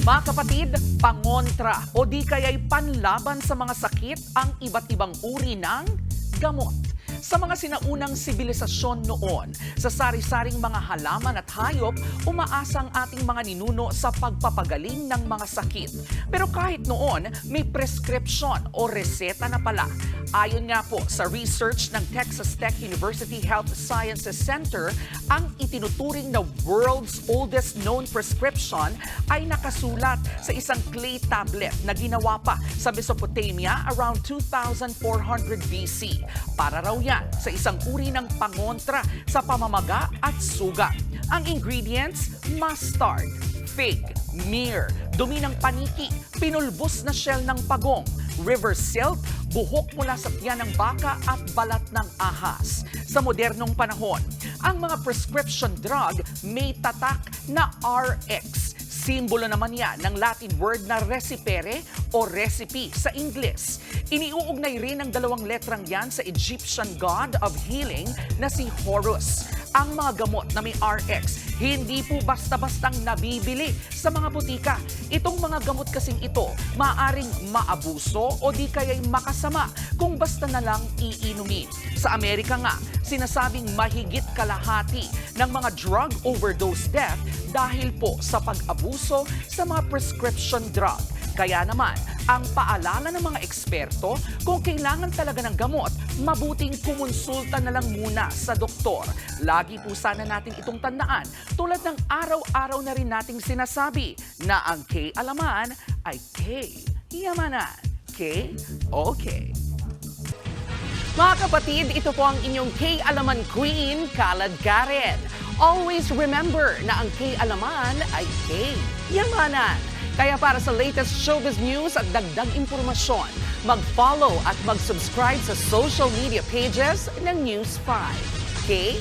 Mga kapatid, pangontra o di kaya'y panlaban sa mga sakit ang iba't ibang uri ng gamot. Sa mga sinaunang sibilisasyon noon, sa sari-saring mga halaman at hayop, umaasa ang ating mga ninuno sa pagpapagaling ng mga sakit. Pero kahit noon, may prescription o reseta na pala. Ayon nga po sa research ng Texas Tech University Health Sciences Center, ang itinuturing na world's oldest known prescription ay nakasulat sa isang clay tablet na ginawa pa sa Mesopotamia around 2,400 BC. Para raw yan sa isang uri ng pangontra sa pamamaga at suga. Ang ingredients, mustard, fig, myrrh, dumi ng paniki, pinulbos na shell ng pagong, river silt, buhok mula sa tiyan ng baka at balat ng ahas. Sa modernong panahon, ang mga prescription drug may tatak na RX. Simbolo naman yan ng Latin word na recipere o recipe sa Ingles. Iniuugnay rin ang dalawang letrang yan sa Egyptian god of healing na si Horus. Ang mga gamot na may RX, hindi po basta-bastang nabibili sa mga butika. Itong mga gamot kasing ito, maaaring maabuso o di kaya'y makasama kung basta na lang iinumin. Sa Amerika nga, sinasabing mahigit kalahati ng mga drug overdose death dahil po sa pag-abuso sa mga prescription drug. Kaya naman, ang paalala ng mga eksperto, kung kailangan talaga ng gamot, mabuting kumonsulta na lang muna sa doktor. Lagi po sana natin itong tandaan, tulad ng araw-araw na rin nating sinasabi na ang K-alaman ay K-yamanan. K-okay. Mga kapatid, ito po ang inyong K-alaman Queen, Kalad Karen. Always remember na ang K-alaman ay K-yamanan. Kaya para sa latest showbiz news at dagdag impormasyon, mag-follow at mag-subscribe sa social media pages ng News 5. Okay?